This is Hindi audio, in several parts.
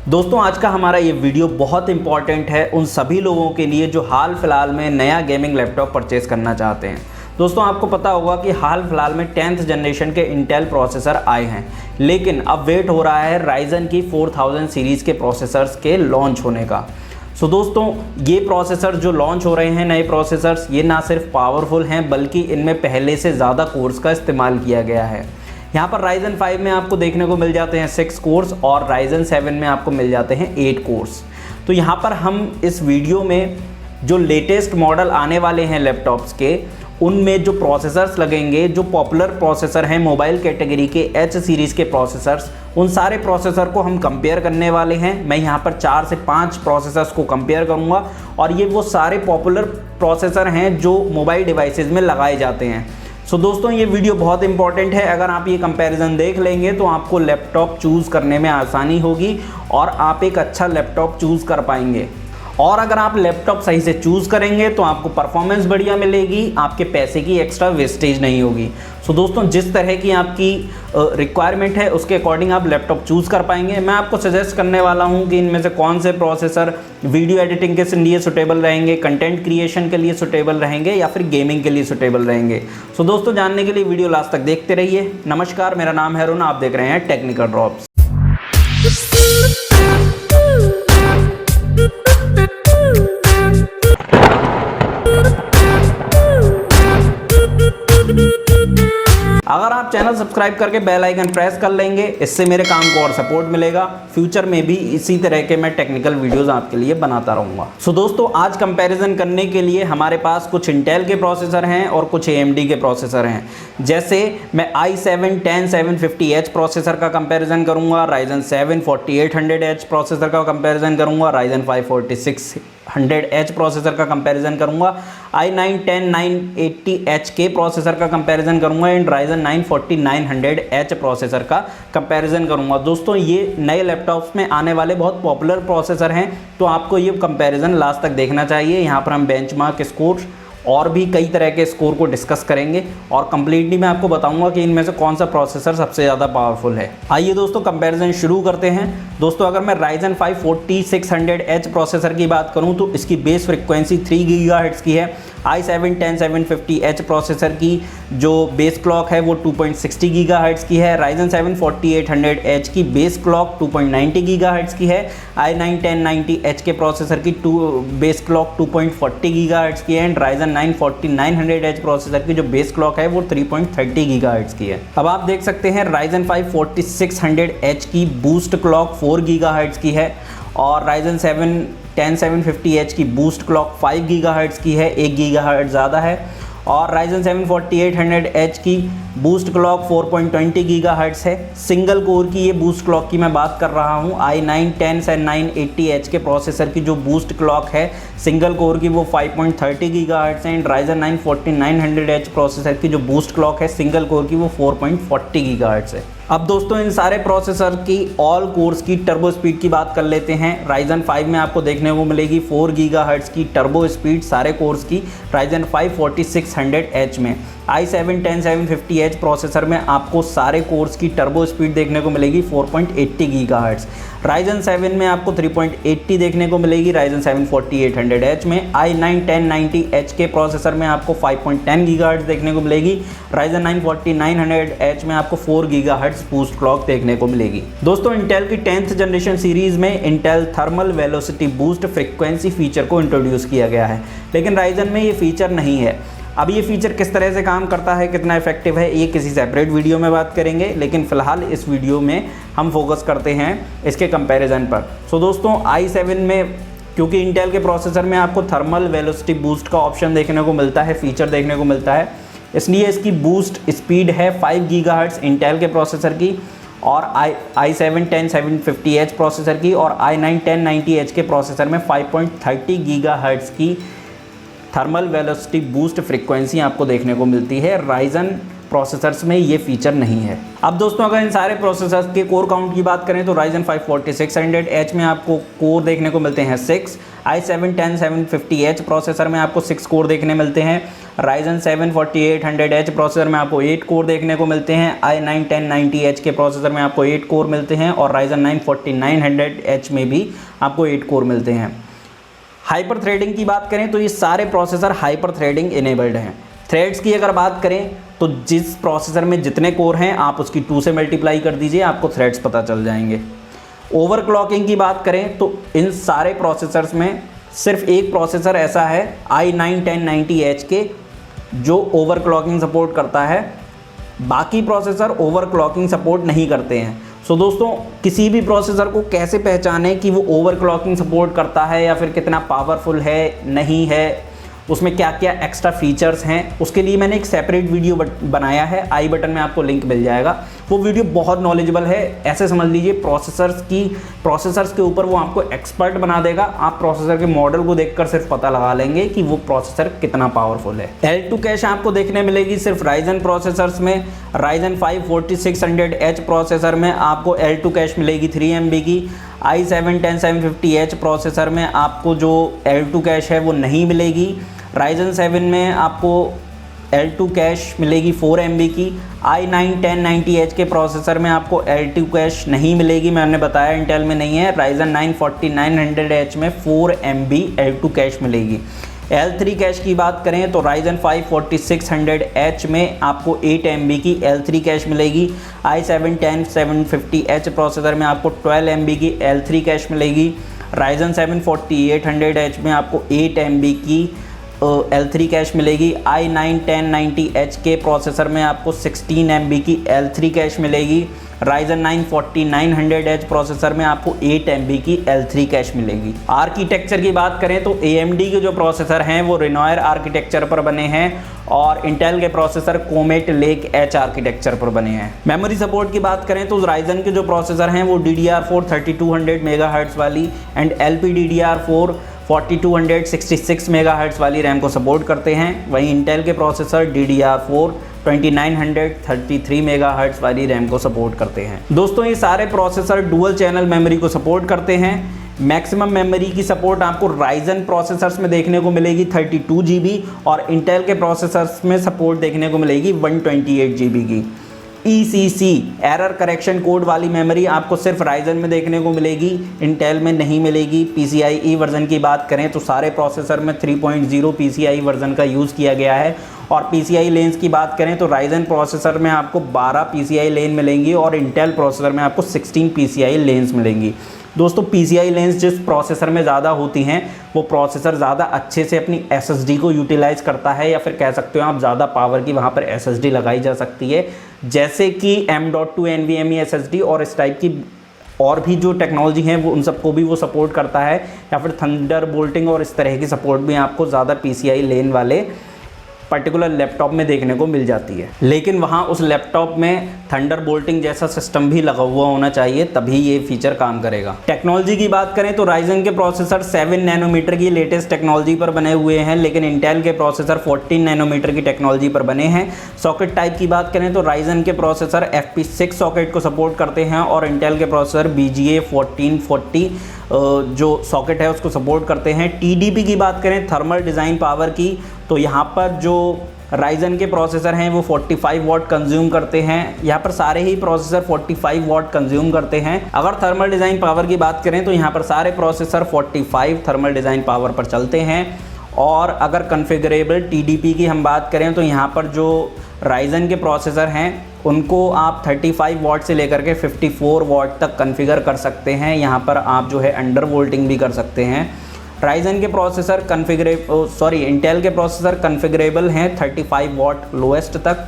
दोस्तों आज का हमारा ये वीडियो बहुत इंपॉर्टेंट है उन सभी लोगों के लिए जो हाल फिलहाल में नया गेमिंग लैपटॉप परचेज करना चाहते हैं। दोस्तों आपको पता होगा कि हाल फिलहाल में 10th जनरेशन के इंटेल प्रोसेसर आए हैं, लेकिन अब वेट हो रहा है राइजन की 4000 सीरीज़ के प्रोसेसर्स के लॉन्च होने का। सो दोस्तों ये प्रोसेसर जो लॉन्च हो रहे हैं नए प्रोसेसर्स, ये ना सिर्फ पावरफुल हैं बल्कि इनमें पहले से ज़्यादा कोर्स का इस्तेमाल किया गया है। यहाँ पर राइजन 5 में आपको देखने को मिल जाते हैं 6 कोर्स और राइजन 7 में आपको मिल जाते हैं 8 कोर्स। तो यहाँ पर हम इस वीडियो में जो लेटेस्ट मॉडल आने वाले हैं लैपटॉप्स के, उनमें जो प्रोसेसर्स लगेंगे, जो पॉपुलर प्रोसेसर हैं मोबाइल कैटेगरी के एच सीरीज़ के प्रोसेसर्स, उन सारे प्रोसेसर को हम कंपेयर करने वाले हैं। मैं यहाँ पर 4 से 5 प्रोसेसर्स को कंपेयर करूँगा और ये वो सारे पॉपुलर प्रोसेसर हैं जो मोबाइल डिवाइसेस में लगाए जाते हैं। सो दोस्तों ये वीडियो बहुत इंपॉर्टेंट है। अगर आप ये कंपैरिजन देख लेंगे तो आपको लैपटॉप चूज़ करने में आसानी होगी और आप एक अच्छा लैपटॉप चूज़ कर पाएंगे। और अगर आप लैपटॉप सही से चूज़ करेंगे तो आपको परफॉर्मेंस बढ़िया मिलेगी, आपके पैसे की एक्स्ट्रा वेस्टेज नहीं होगी। सो दोस्तों जिस तरह की आपकी रिक्वायरमेंट है उसके अकॉर्डिंग आप लैपटॉप चूज़ कर पाएंगे। मैं आपको सजेस्ट करने वाला हूं कि इनमें से कौन से प्रोसेसर वीडियो एडिटिंग के लिए सुटेबल रहेंगे, कंटेंट क्रिएशन के लिए सुटेबल रहेंगे या फिर गेमिंग के लिए सुटेबल रहेंगे। सो दोस्तों जानने के लिए वीडियो लास्ट तक देखते रहिए। नमस्कार, मेरा नाम है अरुण, आप देख रहे हैं टेक्निकल ड्रॉप्स। अगर आप चैनल सब्सक्राइब करके बेल आइकन प्रेस कर लेंगे, इससे मेरे काम को और सपोर्ट मिलेगा। फ्यूचर में भी इसी तरह के मैं टेक्निकल वीडियोस आपके लिए बनाता रहूँगा। सो दोस्तों आज कंपैरिजन करने के लिए हमारे पास कुछ इंटेल के प्रोसेसर हैं और कुछ AMD के प्रोसेसर हैं। जैसे मैं i7 10750H प्रोसेसर का कंपैरिजन करूँगा, राइजन 7 4800H प्रोसेसर का कंपैरिजन करूँगा, राइजन 5 4600H प्रोसेसर का कंपैरिजन करूँगा, i9 10980H के प्रोसेसर का कंपैरिजन करूँगा एंड राइजन 9 4900H प्रोसेसर का कंपैरिजन करूँगा। दोस्तों ये नए लैपटॉप्स में आने वाले बहुत पॉपुलर प्रोसेसर हैं, तो आपको ये कंपैरिजन लास्ट तक देखना चाहिए। यहाँ पर हम बेंचमार्क स्कोर और भी कई तरह के स्कोर को डिस्कस करेंगे और कंप्लीटली मैं आपको बताऊंगा कि इनमें से कौन सा प्रोसेसर सबसे ज़्यादा पावरफुल है। आइए दोस्तों कंपैरिजन शुरू करते हैं। दोस्तों अगर मैं राइजन 5 4600H प्रोसेसर की बात करूं तो इसकी बेस फ्रिक्वेंसी 3 गीगाहर्ट्ज़ की है। i7 10750H प्रोसेसर की जो बेस क्लॉक है वो 2.60 गीगाहर्ट्ज़ की है। राइजन 7 4800H की बेस क्लॉक 2.90 गीगाहर्ट्ज़ की है। i9 1090H के प्रोसेसर की बेस क्लॉक 2.40 गीगाहर्ट्ज़ की है एंड राइजन 9 4900H प्रोसेसर की जो बेस क्लॉक है वो 3.30 गीगाहर्ट्ज़ की है। अब आप देख सकते हैं राइजन 5 4600H की बूस्ट क्लॉक 4 गीगाहर्ट्ज़ की है और राइजन 7 10750H की बूस्ट क्लॉक 5 गीगाहर्ट्ज़ की है, 1 गीगाहर्ट्ज़ ज़्यादा है। और राइजन 7 4800H की बूस्ट क्लॉक 4.20 गीगाहर्ट्ज़ है। सिंगल कोर की ये बूस्ट क्लॉक की मैं बात कर रहा हूँ। i9 10980H के प्रोसेसर की जो बूस्ट क्लॉक है सिंगल कोर की वो 5.30 गीगाहर्ट्ज़ है एंड राइजन 9 4900H प्रोसेसर की जो बूस्ट क्लॉक है सिंगल कोर की वो 4.40 गीगाहर्ट्ज़ है। अब दोस्तों इन सारे प्रोसेसर की ऑल कोर्स की टर्बो स्पीड की बात कर लेते हैं। राइजन 5 में आपको देखने को मिलेगी 4 गीगाहर्ट्ज़ की टर्बो स्पीड सारे कोर्स की राइजन 5 4600H में। i7 10750H प्रोसेसर में आपको सारे कोर्स की टर्बो स्पीड देखने को मिलेगी 4.80 गीगाहर्ट्ज़। राइजन 7 में आपको 3.80 देखने को मिलेगी राइजन 7 4800H में। i9 1090H के प्रोसेसर में आपको 5.10 गीगाहर्ट्ज़ देखने को मिलेगी। राइजन 9 4900H में आपको 4 गीगाहर्ट्ज़ बूस्ट क्लॉक देखने को मिलेगी। दोस्तों इंटेल की 10th जनरेशन सीरीज़ में Intel thermal velocity boost frequency feature को इंट्रोड्यूस किया गया है, लेकिन राइजन में ये फीचर नहीं है। अब ये फीचर किस तरह से काम करता है, कितना इफेक्टिव है, ये किसी सेपरेट वीडियो में बात करेंगे, लेकिन फ़िलहाल इस वीडियो में हम फोकस करते हैं इसके कंपैरिजन पर। सो दोस्तों i7 में क्योंकि इंटेल के प्रोसेसर में आपको थर्मल वेलोसिटी बूस्ट का ऑप्शन देखने को मिलता है, फीचर देखने को मिलता है, इसलिए इसकी बूस्ट स्पीड है 5 गीगाहर्ट्ज़ इंटेल के प्रोसेसर की और i7 10750H प्रोसेसर की और i9 1090H के प्रोसेसर में 5.30 गीगाहर्ट्ज़ की थर्मल वेलोसिटी बूस्ट फ्रीक्वेंसी आपको देखने को मिलती है। राइजन प्रोसेसर्स में ये फीचर नहीं है। अब दोस्तों अगर इन सारे प्रोसेसर्स के कोर काउंट की बात करें तो राइजन 5 4600H में आपको कोर देखने को मिलते हैं 6, i7 10750H प्रोसेसर में आपको 6 कोर देखने मिलते हैं। Ryzen 7 4800H प्रोसेसर में आपको 8 कोर देखने को मिलते हैं। i9 1090H के प्रोसेसर में आपको 8 कोर मिलते हैं और Ryzen 9 4900H में भी आपको 8 कोर मिलते हैं। हाइपर थ्रेडिंग की बात करें तो ये सारे प्रोसेसर हाइपर थ्रेडिंग इनेबल्ड हैं। थ्रेड्स की अगर बात करें तो जिस प्रोसेसर में जितने कोर हैं आप उसकी 2 से मल्टीप्लाई कर दीजिए, आपको थ्रेड्स पता चल जाएंगे। ओवरक्लॉकिंग की बात करें तो इन सारे प्रोसेसर्स में सिर्फ एक प्रोसेसर ऐसा है i9 1090H के जो ओवरक्लॉकिंग सपोर्ट करता है, बाकी प्रोसेसर ओवरक्लॉकिंग सपोर्ट नहीं करते हैं। सो दोस्तों, किसी भी प्रोसेसर को कैसे पहचानें कि वो ओवरक्लॉकिंग सपोर्ट करता है या फिर कितना पावरफुल है नहीं है, उसमें क्या क्या एक्स्ट्रा फीचर्स हैं, उसके लिए मैंने एक सेपरेट वीडियो बनाया है, आई बटन में आपको लिंक मिल जाएगा। वो वीडियो बहुत नॉलेजेबल है, ऐसे समझ लीजिए प्रोसेसर्स के ऊपर वो आपको एक्सपर्ट बना देगा। आप प्रोसेसर के मॉडल को देखकर सिर्फ पता लगा लेंगे कि वो प्रोसेसर कितना पावरफुल है। L2 कैश आपको देखने मिलेगी सिर्फ Ryzen प्रोसेसर्स में। Ryzen 5 4600H प्रोसेसर में आपको L2 कैश मिलेगी 3 MB की। i7 10750H प्रोसेसर में आपको जो L2 कैश है वो नहीं मिलेगी। Ryzen 7 में आपको L2 कैश मिलेगी 4 MB की। i9 1090H के प्रोसेसर में आपको L2 कैश नहीं मिलेगी, मैंने बताया इंटेल में नहीं है। Ryzen 9 4900H में 4 MB L2 कैश मिलेगी। L3 कैश की बात करें तो Ryzen 5 4600H में आपको 8 MB की L3 कैश मिलेगी। i7 10750H प्रोसेसर में आपको 12 MB की L3 कैश मिलेगी। Ryzen 7 4800H में आपको 8 MB की L3 कैश मिलेगी। i9 1090H के प्रोसेसर में आपको 16 MB की L3 कैश मिलेगी। Ryzen 9 4900H प्रोसेसर में आपको 8 MB की L3 कैश मिलेगी। आर्किटेक्चर की बात करें तो AMD के जो प्रोसेसर हैं वो Renoir आर्किटेक्चर पर बने हैं और इंटेल के processor Comet Lake H architecture पर बने हैं। मेमोरी सपोर्ट की बात करें तो Ryzen के जो प्रोसेसर हैं वो DDR4 3200 MHz वाली एंड LPDDR4 4266 MHz वाली रैम को सपोर्ट करते हैं। वहीं इंटेल के प्रोसेसर DDR4 2933 MHz वाली रैम को सपोर्ट करते हैं। दोस्तों, ये सारे प्रोसेसर डुअल चैनल मेमोरी को सपोर्ट करते हैं। मैक्सिमम मेमोरी की सपोर्ट आपको Ryzen प्रोसेसर्स में देखने को मिलेगी 32 GB और इंटेल के प्रोसेसर्स में सपोर्ट देखने को मिलेगी 128 GB की। ECC एरर करेक्शन कोड वाली मेमोरी आपको सिर्फ Ryzen में देखने को मिलेगी, इंटेल में नहीं मिलेगी। PCIe वर्जन की बात करें तो सारे प्रोसेसर में 3.0 PCIe वर्जन का यूज़ किया गया है और PCIe लेन्स की बात करें तो Ryzen प्रोसेसर में आपको 12 PCIe लेन मिलेंगी और इंटेल प्रोसेसर में आपको 16 PCIe लेन्स मिलेंगी। दोस्तों, PCIe लेंस जिस प्रोसेसर में ज़्यादा होती हैं वो प्रोसेसर ज़्यादा अच्छे से अपनी SSD को यूटिलाइज़ करता है, या फिर कह सकते हो आप ज़्यादा पावर की वहाँ पर SSD लगाई जा सकती है, जैसे कि M.2 NVMe SSD और इस टाइप की और भी जो टेक्नोलॉजी हैं वो उन सबको भी वो सपोर्ट करता है, या फिर थंडरबोल्टिंग और इस तरह की सपोर्ट भी आपको ज़्यादा PCIe लेन वाले पर्टिकुलर लैपटॉप में देखने को मिल जाती है। लेकिन वहाँ उस लैपटॉप में थंडरबोल्टिंग जैसा सिस्टम भी लगा हुआ होना चाहिए, तभी ये फीचर काम करेगा। टेक्नोलॉजी की बात करें तो Ryzen के प्रोसेसर 7 नैनोमीटर की लेटेस्ट टेक्नोलॉजी पर बने हुए हैं, लेकिन इंटेल के प्रोसेसर 14 नैनोमीटर की टेक्नोलॉजी पर बने हैं। सॉकेट टाइप की बात करें तो Ryzen के प्रोसेसर FP6 सॉकेट को सपोर्ट करते हैं और इंटेल के प्रोसेसर BGA 1440 जो सॉकेट है उसको सपोर्ट करते हैं। TDP की बात करें, थर्मल डिज़ाइन पावर की, तो यहाँ पर जो Ryzen के प्रोसेसर हैं वो 45 वाट कंज्यूम करते हैं। यहाँ पर सारे ही प्रोसेसर 45 वाट कंज्यूम करते हैं। अगर थर्मल डिज़ाइन पावर की बात करें तो यहाँ पर सारे प्रोसेसर 45 थर्मल डिज़ाइन पावर पर चलते हैं। और अगर कॉन्फ़िगरेबल TDP की हम बात करें तो यहाँ पर जो Ryzen के प्रोसेसर हैं उनको आप 35 वाट से लेकर के 54 वाट तक कॉन्फ़िगर कर सकते हैं। यहाँ पर आप जो है अंडर वोल्टिंग भी कर सकते हैं। Ryzen के प्रोसेसर इंटेल के प्रोसेसर कॉन्फ़िगरेबल हैं 35 वाट लोएस्ट तक।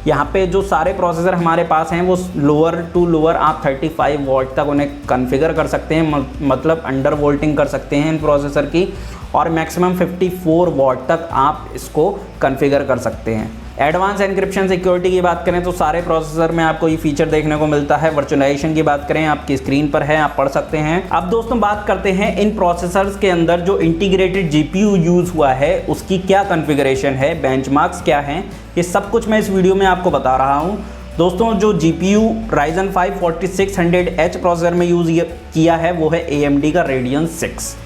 यहाँ पे जो सारे प्रोसेसर हमारे पास हैं वो लोअर टू लोअर आप 35 वाट तक उन्हें कॉन्फ़िगर कर सकते हैं, मतलब अंडर वोल्टिंग कर सकते हैं इन प्रोसेसर की, और मैक्सिमम 54 वाट तक आप इसको कॉन्फ़िगर कर सकते हैं। एडवांस एन्क्रिप्शन सिक्योरिटी की बात करें तो सारे प्रोसेसर में आपको ये फीचर देखने को मिलता है। वर्चुअलाइजेशन की बात करें आपकी स्क्रीन पर है, आप पढ़ सकते हैं। अब दोस्तों बात करते हैं इन प्रोसेसर्स के अंदर जो इंटीग्रेटेड GPU यूज़ हुआ है उसकी क्या कॉन्फ़िगरेशन है, बेंचमार्क्स क्या हैं, ये सब कुछ मैं इस वीडियो में आपको बता रहा हूँ। दोस्तों, जो GPU Ryzen 5 4600H प्रोसेसर में यूज़ किया है वो है AMD का Radeon 6।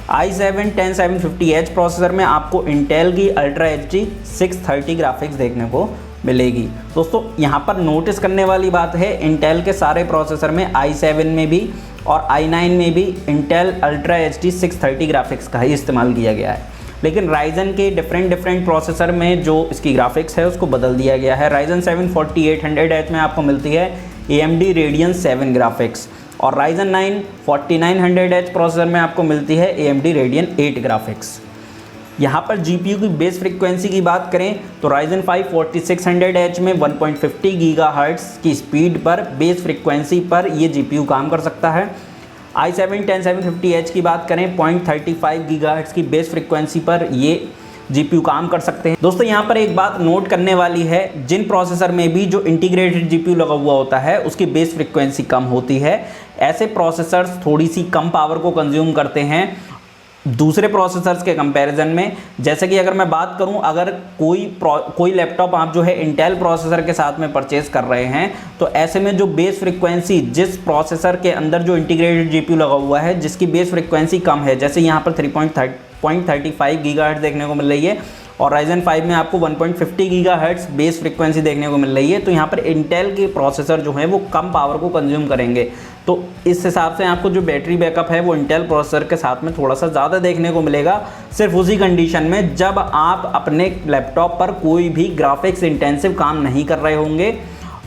i7-10750H प्रोसेसर में आपको इंटेल की अल्ट्रा HD 630 ग्राफिक्स देखने को मिलेगी। दोस्तों यहाँ पर नोटिस करने वाली बात है, इंटेल के सारे प्रोसेसर में i7 में भी और i9 में भी इंटेल अल्ट्रा HD 630 ग्राफिक्स का ही इस्तेमाल किया गया है, लेकिन राइजन के डिफरेंट प्रोसेसर में जो इसकी ग्राफिक्स है उसको बदल दिया गया है। राइजन 7 4800H में आपको मिलती है AMD Radeon 7 ग्राफिक्स और राइजन 9 4900H प्रोसेसर में आपको मिलती है AMD Radeon 8 ग्राफिक्स। यहाँ पर GPU की बेस फ्रीक्वेंसी की बात करें तो राइजन 5 4600H में 1.50 गीगाहर्ट्ज़ की स्पीड पर बेस फ्रीक्वेंसी पर ये GPU काम कर सकता है। i7-10750H की बात करें 0.35 गीगाहर्ट्ज़ की बेस फ्रीक्वेंसी पर ये GPU काम कर सकते हैं। दोस्तों यहाँ पर एक बात नोट करने वाली है, जिन प्रोसेसर में भी जो इंटीग्रेटेड GPU लगा हुआ होता है उसकी बेस फ्रीक्वेंसी कम होती है। ऐसे प्रोसेसर्स थोड़ी सी कम पावर को कंज्यूम करते हैं दूसरे प्रोसेसर्स के कंपैरिजन में। जैसे कि अगर मैं बात करूं, अगर कोई लैपटॉप आप जो है इंटेल प्रोसेसर के साथ में परचेज कर रहे हैं तो ऐसे में जो बेस फ्रीक्वेंसी जिस प्रोसेसर के अंदर जो इंटीग्रेटेड GPU लगा हुआ है जिसकी बेस फ्रीक्वेंसी कम है, जैसे यहाँ पर 3.35 गीगाहर्ट्ज़ देखने को मिल रही है और राइजन 5 में आपको 1.50 गीगाहर्ट्ज़ बेस फ्रीक्वेंसी देखने को मिल रही है, तो यहाँ पर इंटेल के प्रोसेसर जो हैं वो कम पावर को कंज्यूम करेंगे। तो इस हिसाब से आपको जो बैटरी बैकअप है वो इंटेल प्रोसेसर के साथ में थोड़ा सा ज़्यादा देखने को मिलेगा, सिर्फ उसी कंडीशन में जब आप अपने लैपटॉप पर कोई भी ग्राफिक्स इंटेंसिव काम नहीं कर रहे होंगे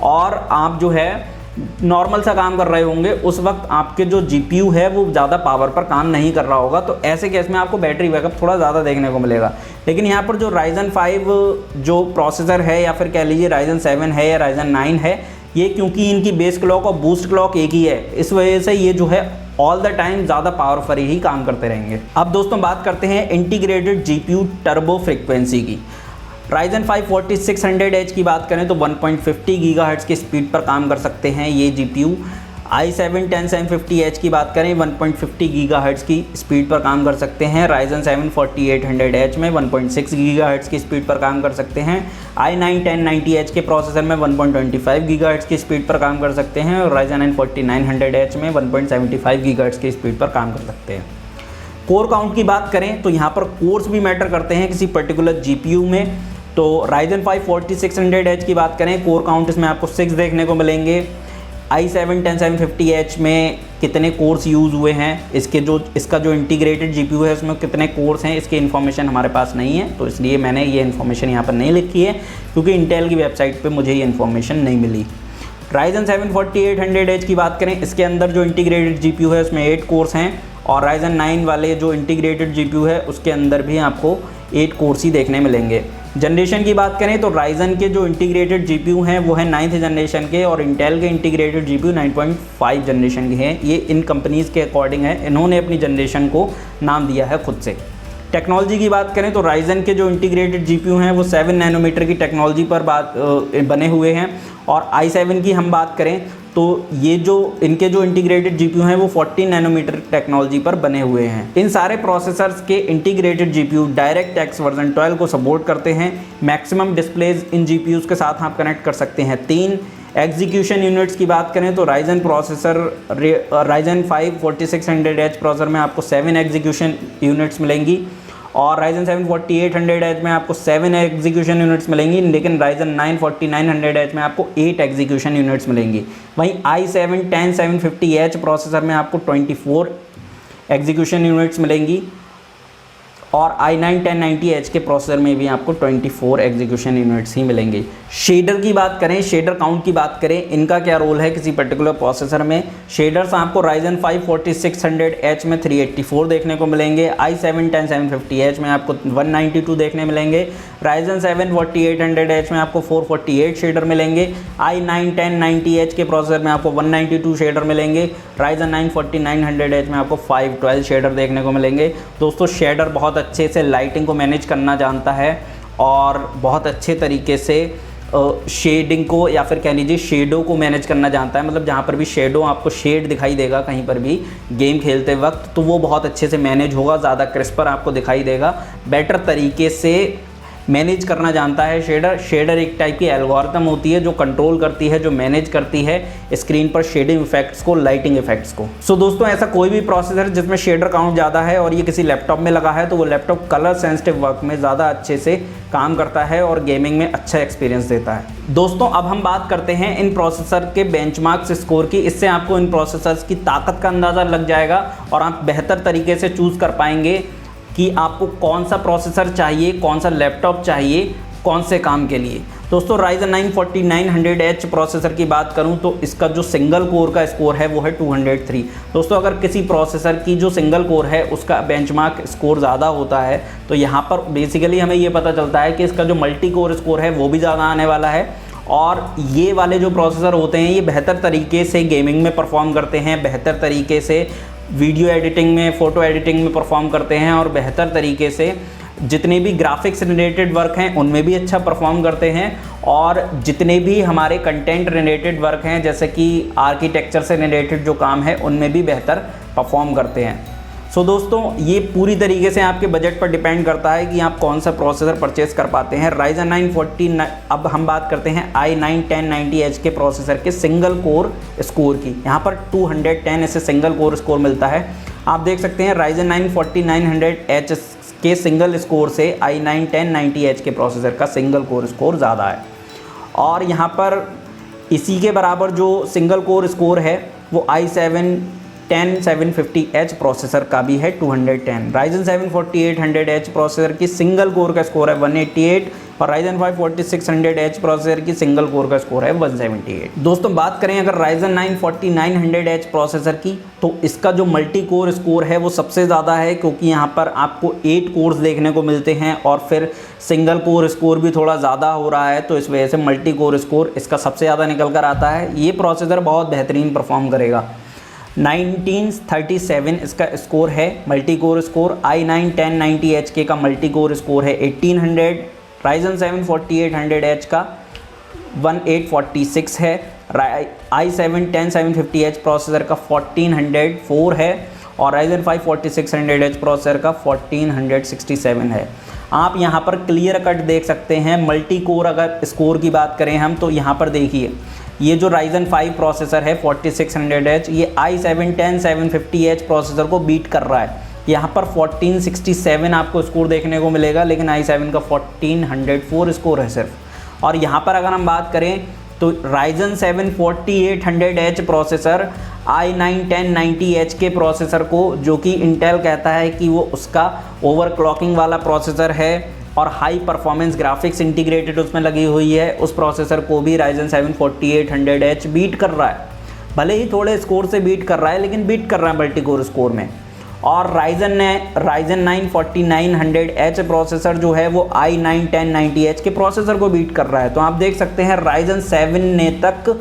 और आप जो है नॉर्मल सा काम कर रहे होंगे, उस वक्त आपके जो GPU है वो ज़्यादा पावर पर काम नहीं कर रहा होगा, तो ऐसे केस में आपको बैटरी बैकअप थोड़ा ज़्यादा देखने को मिलेगा। लेकिन यहाँ पर जो राइजन 5 जो प्रोसेसर है या फिर कह लीजिए राइजन 7 है या राइजन 9 है, ये क्योंकि इनकी बेस क्लॉक और बूस्ट क्लॉक एक ही है, इस वजह से ये जो है ऑल द टाइम ज़्यादा पावरफुल ही काम करते रहेंगे। अब दोस्तों बात करते हैं इंटीग्रेटेड GPU टर्बो फ्रीक्वेंसी की। राइजन 5 4600H की बात करें तो 1.50 गीगाहर्ट्ज़ की स्पीड पर काम कर सकते हैं ये GPU। i7-10750H की बात करें 1.50 गीगाहर्ट्ज़ की स्पीड पर काम कर सकते हैं। राइजन 7 4800H में 1.6 गीगाहर्ट्ज़ की स्पीड पर काम कर सकते हैं। i9-1090H के प्रोसेसर में 1.25 गीगाहर्ट्ज़ की स्पीड पर काम कर सकते हैं और राइजन 9 4900H में 1.75 गीगाहर्ट्ज़ की स्पीड पर काम कर सकते हैं। कोर काउंट की बात करें तो यहाँ पर कोर्स भी मैटर करते हैं किसी पर्टिकुलर GPU में। तो राइजन 5 4600H की बात करें, कोर काउंट इसमें आपको 6 देखने को मिलेंगे। i7-10750H में कितने कोर्स यूज़ हुए हैं, इसका जो इंटीग्रेटेड GPU है उसमें कितने कोर्स हैं, इसकी इन्फॉर्मेशन हमारे पास नहीं है, तो इसलिए मैंने ये इन्फॉर्मेशन यहाँ पर नहीं लिखी है क्योंकि इंटेल की वेबसाइट पे मुझे ये इन्फॉर्मेशन नहीं मिली। राइजन 7 4800H की बात करें, इसके अंदर जो इंटीग्रेटेड GPU है उसमें 8 कोर्स हैं और राइजन 9 वाले जो इंटीग्रेटेड GPU है उसके अंदर भी आपको 8 कोर्स ही देखने मिलेंगे। जनरेशन की बात करें तो राइजन के जो इंटीग्रेटेड GPU हैं वो है 9th जनरेशन के और इंटेल के इंटीग्रेटेड GPU 9.5 जनरेशन के हैं। ये इन कंपनीज़ के अकॉर्डिंग है, इन्होंने अपनी जनरेशन को नाम दिया है खुद से। टेक्नोलॉजी की बात करें तो राइजन के जो इंटीग्रेटेड GPU हैं वो 7 नैनोमीटर की टेक्नोलॉजी पर बने हुए हैं और i7 की हम बात करें तो ये जो इनके जो इंटीग्रेटेड GPU हैं वो 14 नैनोमीटर टेक्नोलॉजी पर बने हुए हैं। इन सारे प्रोसेसर्स के इंटीग्रेटेड GPU DirectX वर्जन 12 को सपोर्ट करते हैं। मैक्सिमम डिस्प्लेज इन GPUs के साथ आप कनेक्ट कर सकते हैं 3। एग्जीक्यूशन यूनिट्स की बात करें तो राइजन 5 4600H प्रोसेसर में आपको 7 एग्जीक्यूशन यूनिट्स मिलेंगी और राइजन 7 4800H में आपको 7 एग्जीक्यूशन यूनिट्स मिलेंगी, लेकिन राइजन 9 4900H में आपको 8 एग्जीक्यूशन यूनिट्स मिलेंगी। वहीं i7-10750H प्रोसेसर में आपको 24 एग्जीक्यूशन यूनिट्स मिलेंगी और i9-1090H के प्रोसेसर में भी आपको 24 एग्जीक्यूशन यूनिट्स ही मिलेंगे। शेडर की बात करें, शेडर काउंट की बात करें, इनका क्या रोल है किसी पर्टिकुलर प्रोसेसर में। शेडर्स आपको राइजन 5 4600H में 384 देखने को मिलेंगे, i7-10750H में आपको 192 देखने मिलेंगे, राइजन 7 4800H में आपको 448 शेडर मिलेंगे, i9-1090H के प्रोसेसर में आपको 192 शेडर मिलेंगे, राइजन 9 4900H में आपको 512 शेडर देखने को मिलेंगे। दोस्तों शेडर बहुत अच्छे से लाइटिंग को मैनेज करना जानता है और बहुत अच्छे तरीके से शेडिंग को या फिर कह लीजिए शेडो को मैनेज करना जानता है। मतलब जहाँ पर भी शेडो आपको शेड दिखाई देगा कहीं पर भी गेम खेलते वक्त तो वो बहुत अच्छे से मैनेज होगा, ज़्यादा क्रिस्पर आपको दिखाई देगा, बेटर तरीके से मैनेज करना जानता है शेडर एक टाइप की एल्गोरिथम होती है जो कंट्रोल करती है, जो मैनेज करती है स्क्रीन पर शेडिंग इफेक्ट्स को, लाइटिंग इफेक्ट्स को। सो दोस्तों ऐसा कोई भी प्रोसेसर जिसमें शेडर काउंट ज़्यादा है और ये किसी लैपटॉप में लगा है तो वो लैपटॉप कलर सेंसिटिव वर्क में ज़्यादा अच्छे से काम करता है और गेमिंग में अच्छा एक्सपीरियंस देता है। दोस्तों अब हम बात करते हैं इन प्रोसेसर के बेंचमार्क स्कोर की। इससे आपको इन प्रोसेसर्स की ताकत का अंदाज़ा लग जाएगा और आप बेहतर तरीके से चूज़ कर पाएंगे कि आपको कौन सा प्रोसेसर चाहिए, कौन सा लैपटॉप चाहिए, कौन से काम के लिए। दोस्तों Ryzen 9 4900H प्रोसेसर की बात करूं तो इसका जो सिंगल कोर का स्कोर है वो है 203। दोस्तों अगर किसी प्रोसेसर की जो सिंगल कोर है उसका बेंचमार्क स्कोर ज़्यादा होता है तो यहाँ पर बेसिकली हमें ये पता चलता है कि इसका जो मल्टी कोर स्कोर है वो भी ज़्यादा आने वाला है। और ये वाले जो प्रोसेसर होते हैं ये बेहतर तरीके से गेमिंग में परफॉर्म करते हैं, बेहतर तरीके से वीडियो एडिटिंग में, फ़ोटो एडिटिंग में परफॉर्म करते हैं और बेहतर तरीके से जितने भी ग्राफिक्स रिलेटेड वर्क हैं उनमें भी अच्छा परफॉर्म करते हैं और जितने भी हमारे कंटेंट रिलेटेड वर्क हैं जैसे कि आर्किटेक्चर से रिलेटेड जो काम है उनमें भी बेहतर परफॉर्म करते हैं। सो दोस्तों ये पूरी तरीके से आपके बजट पर डिपेंड करता है कि आप कौन सा प्रोसेसर परचेज़ कर पाते हैं। Ryzen 9 49। अब हम बात करते हैं i9 1090H के प्रोसेसर के सिंगल कोर स्कोर की। यहाँ पर 210 इसे सिंगल कोर स्कोर मिलता है। आप देख सकते हैं Ryzen 9 4900H के सिंगल स्कोर से i9 1090H के प्रोसेसर का सिंगल कोर स्कोर ज़्यादा है। और यहाँ पर इसी के बराबर जो सिंगल कोर स्कोर है वो i7 10750H प्रोसेसर का भी है 210। Ryzen 7 4800H प्रोसेसर की सिंगल कोर का स्कोर है 188 और Ryzen 5 4600H प्रोसेसर की सिंगल कोर का स्कोर है 178। दोस्तों बात करें अगर Ryzen 9 4900H प्रोसेसर की तो इसका जो मल्टी कोर स्कोर है वो सबसे ज़्यादा है क्योंकि यहाँ पर आपको 8 कोर्स देखने को मिलते हैं और फिर सिंगल कोर स्कोर भी थोड़ा ज़्यादा हो रहा है तो इस वजह से मल्टी कोर स्कोर इसका सबसे ज़्यादा निकल कर आता है। ये प्रोसेसर बहुत बेहतरीन परफॉर्म करेगा। 1937 इसका स्कोर है multi core score. i9 1090H का मल्टी कोर स्कोर है 1800। Ryzen 7 4800H का 1846 है। i7 10750H प्रोसेसर का 1404 है और Ryzen 5 4600H प्रोसेसर का 1467 है। आप यहाँ पर क्लियर कट देख सकते हैं मल्टी कोर अगर स्कोर की बात करें हम तो यहाँ पर देखिए ये जो Ryzen 5 प्रोसेसर है 4600H ये i7 10750H प्रोसेसर को बीट कर रहा है। यहाँ पर 1467 आपको स्कोर देखने को मिलेगा लेकिन i7 का 1404 स्कोर है सिर्फ। और यहाँ पर अगर हम बात करें तो Ryzen 7 4800H processor i9 1090H के प्रोसेसर को जो कि इंटेल कहता है कि वो उसका ओवरक्लॉकिंग वाला प्रोसेसर है और हाई परफॉर्मेंस ग्राफिक्स इंटीग्रेटेड उसमें लगी हुई है, उस प्रोसेसर को भी Ryzen 7 4800H बीट कर रहा है। भले ही थोड़े स्कोर से बीट कर रहा है लेकिन बीट कर रहा है मल्टी कोर स्कोर में। और Ryzen 9 4900H प्रोसेसर जो है वो i9 1090H के प्रोसेसर को बीट कर रहा है। तो आप देख सकते हैं Ryzen 7 ने तक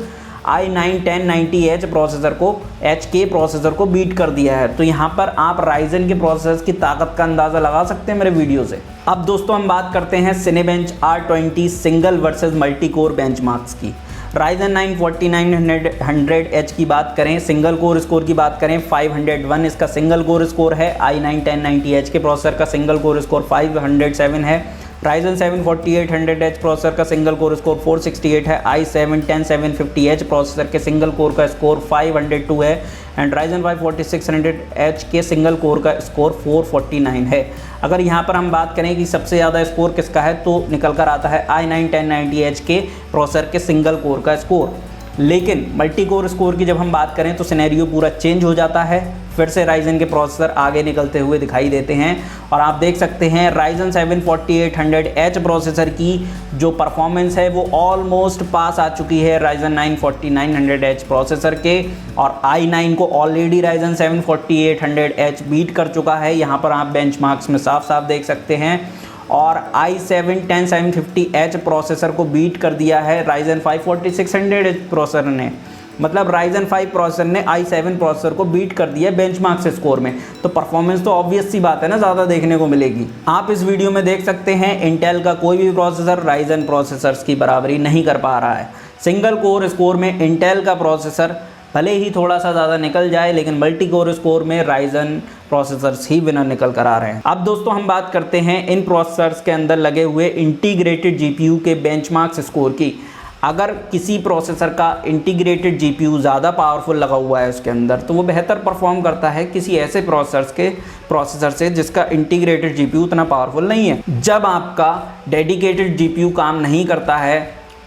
i9 1090H प्रोसेसर को के प्रोसेसर को बीट कर दिया है। तो यहाँ पर आप Ryzen के प्रोसेसर की ताकत का अंदाज़ा लगा सकते हैं मेरे वीडियो से। अब दोस्तों हम बात करते हैं Cinebench R20 single versus multi core benchmarks की। Ryzen 9 4900H की बात करें, सिंगल कोर स्कोर की बात करें 501 इसका सिंगल कोर स्कोर है। i9 1090H के प्रोसेसर का सिंगल कोर स्कोर 507 है। Ryzen 7 4800H प्रोसेसर का सिंगल कोर स्कोर 468 है। i7 10750H प्रोसेसर के सिंगल कोर का स्कोर 502 है एंड Ryzen 5 4600H के सिंगल कोर का स्कोर 449 है। अगर यहाँ पर हम बात करें कि सबसे ज़्यादा स्कोर किसका है तो निकल कर आता है i9 1090H के प्रोसेसर के सिंगल कोर का स्कोर। लेकिन मल्टी कोर स्कोर की जब हम बात करें तो सिनेरियो पूरा चेंज हो जाता है, फिर से Ryzen के प्रोसेसर आगे निकलते हुए दिखाई देते हैं। और आप देख सकते हैं Ryzen 7 4800H प्रोसेसर की जो परफॉर्मेंस है वो ऑलमोस्ट पास आ चुकी है Ryzen 9 4900H प्रोसेसर के और i9 को ऑलरेडी Ryzen 7 4800H बीट कर चुका है। यहाँ पर आप बेंचमार्क्स में साफ साफ देख सकते हैं। और i7 10750H प्रोसेसर को बीट कर दिया है Ryzen 5 4600H प्रोसेसर ने। मतलब Ryzen 5 प्रोसेसर ने i7 प्रोसेसर को बीट कर दिया बेंचमार्क से स्कोर में। तो परफॉर्मेंस तो ऑब्वियस सी बात है ना, ज़्यादा देखने को मिलेगी। आप इस वीडियो में देख सकते हैं इंटेल का कोई भी प्रोसेसर Ryzen प्रोसेसर्स की बराबरी नहीं कर पा रहा है। सिंगल कोर स्कोर में इंटेल का प्रोसेसर भले ही थोड़ा सा ज़्यादा निकल जाए लेकिन मल्टी कोर स्कोर में Ryzen प्रोसेसर्स ही विनर निकल कर आ रहे हैं। अब दोस्तों हम बात करते हैं इन प्रोसेसर्स के अंदर लगे हुए इंटीग्रेटेड जीपीयू के बेंचमार्क स्कोर की। अगर किसी प्रोसेसर का इंटीग्रेटेड जीपीयू ज़्यादा पावरफुल लगा हुआ है उसके अंदर, तो वो बेहतर परफॉर्म करता है किसी ऐसे प्रोसेसर से जिसका इंटीग्रेटेड जीपीयू उतना पावरफुल नहीं है। जब आपका डेडिकेटेड जीपीयू काम नहीं करता है,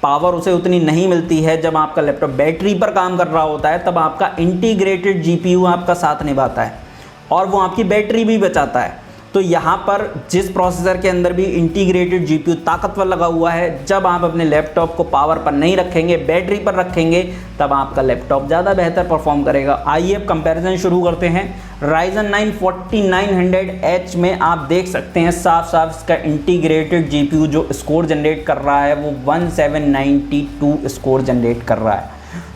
पावर उसे उतनी नहीं मिलती है, जब आपका लैपटॉप बैटरी पर काम कर रहा होता है, तब आपका इंटीग्रेटेड जीपीयू आपका साथ निभाता है और वो आपकी बैटरी भी बचाता है। तो यहाँ पर जिस प्रोसेसर के अंदर भी इंटीग्रेटेड जीपीयू ताकतवर लगा हुआ है, जब आप अपने लैपटॉप को पावर पर नहीं रखेंगे, बैटरी पर रखेंगे, तब आपका लैपटॉप ज़्यादा बेहतर परफॉर्म करेगा। आइए अब कंपैरिजन शुरू करते हैं। Ryzen 9 4900H में आप देख सकते हैं साफ साफ इसका इंटीग्रेटेड जीपीयू जो स्कोर जनरेट कर रहा है वो 1792 स्कोर जनरेट कर रहा है।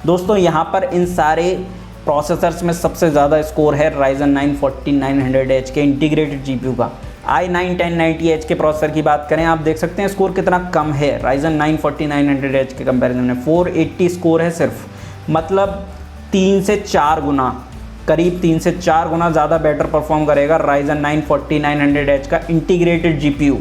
दोस्तों यहाँ पर इन सारे प्रोसेसर्स में सबसे ज़्यादा स्कोर है Ryzen 9 4900H के इंटीग्रेटेड जीपीयू का। i9 1090H के प्रोसेसर की बात करें, आप देख सकते हैं स्कोर कितना कम है Ryzen 9 4900H के कंपैरिजन में। 480 स्कोर है सिर्फ, मतलब 3 से 4 गुना, करीब 3 से 4 गुना ज़्यादा बेटर परफॉर्म करेगा Ryzen 9 4900H का इंटीग्रेटेड जीपीयू।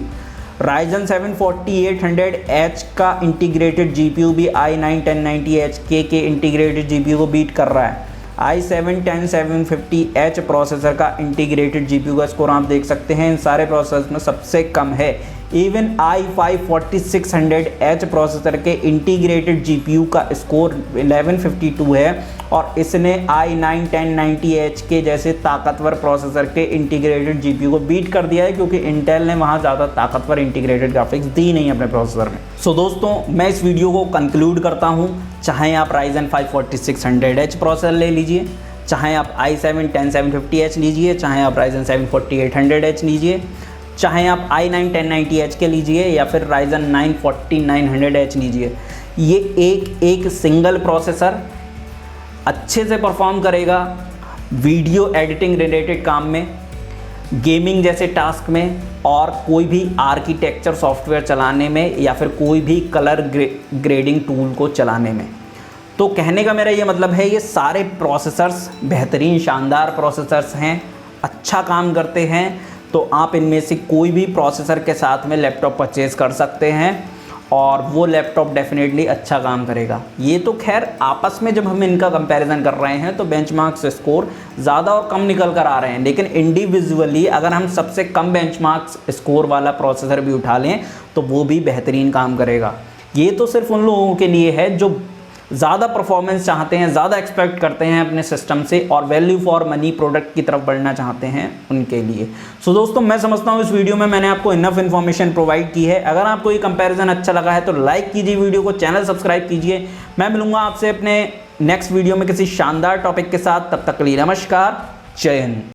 Ryzen 7 4800H का इंटीग्रेटेड जीपीयू भी i9 1090H के इंटीग्रेटेड जीपीयू को बीट कर रहा है। i7 10750H प्रोसेसर का इंटीग्रेटेड जीपीयू का स्कोर आप देख सकते हैं इन सारे प्रोसेसर में सबसे कम है। इवन i5 4600H प्रोसेसर के इंटीग्रेटेड जीपीयू का स्कोर 1152 है और इसने i9 1090H के जैसे ताकतवर प्रोसेसर के इंटीग्रेटेड जीपीयू को बीट कर दिया है, क्योंकि इंटेल ने वहाँ ज़्यादा ताकतवर इंटीग्रेटेड ग्राफिक्स दी नहीं अपने प्रोसेसर में। सो दोस्तों मैं इस वीडियो को कंक्लूड करता हूँ। चाहे आप Ryzen 5 4600H प्रोसेसर ले लीजिए, चाहे आप i7 10750H लीजिए, चाहे आप Ryzen 7 4800H लीजिए, चाहे आप i9 1090H के लीजिए या फिर Ryzen 9 4900H लीजिए, ये एक सिंगल प्रोसेसर अच्छे से परफॉर्म करेगा वीडियो एडिटिंग रिलेटेड काम में, गेमिंग जैसे टास्क में, और कोई भी आर्किटेक्चर सॉफ्टवेयर चलाने में या फिर कोई भी कलर ग्रेडिंग टूल को चलाने में। तो कहने का मेरा ये मतलब है ये सारे प्रोसेसर्स बेहतरीन शानदार प्रोसेसर्स हैं, अच्छा काम करते हैं। तो आप इनमें से कोई भी प्रोसेसर के साथ में लैपटॉप परचेज़ कर सकते हैं और वो लैपटॉप डेफिनेटली अच्छा काम करेगा। ये तो खैर आपस में जब हम इनका कंपैरिजन कर रहे हैं तो बेंचमार्क से स्कोर ज़्यादा और कम निकल कर आ रहे हैं, लेकिन इंडिविजुअली अगर हम सबसे कम बेंचमार्क स्कोर वाला प्रोसेसर भी उठा लें तो वो भी बेहतरीन काम करेगा। ये तो सिर्फ उन लोगों के लिए है जो ज़्यादा परफॉर्मेंस चाहते हैं, ज़्यादा एक्सपेक्ट करते हैं अपने सिस्टम से और वैल्यू फॉर मनी प्रोडक्ट की तरफ बढ़ना चाहते हैं उनके लिए। सो दोस्तों मैं समझता हूँ इस वीडियो में मैंने आपको इनफ इन्फॉर्मेशन प्रोवाइड की है। अगर आपको ये कंपैरिजन अच्छा लगा है तो लाइक कीजिए वीडियो को, चैनल सब्सक्राइब कीजिए। मैं मिलूंगा आपसे अपने नेक्स्ट वीडियो में किसी शानदार टॉपिक के साथ। तब तक के लिए नमस्कार, जय हिंद।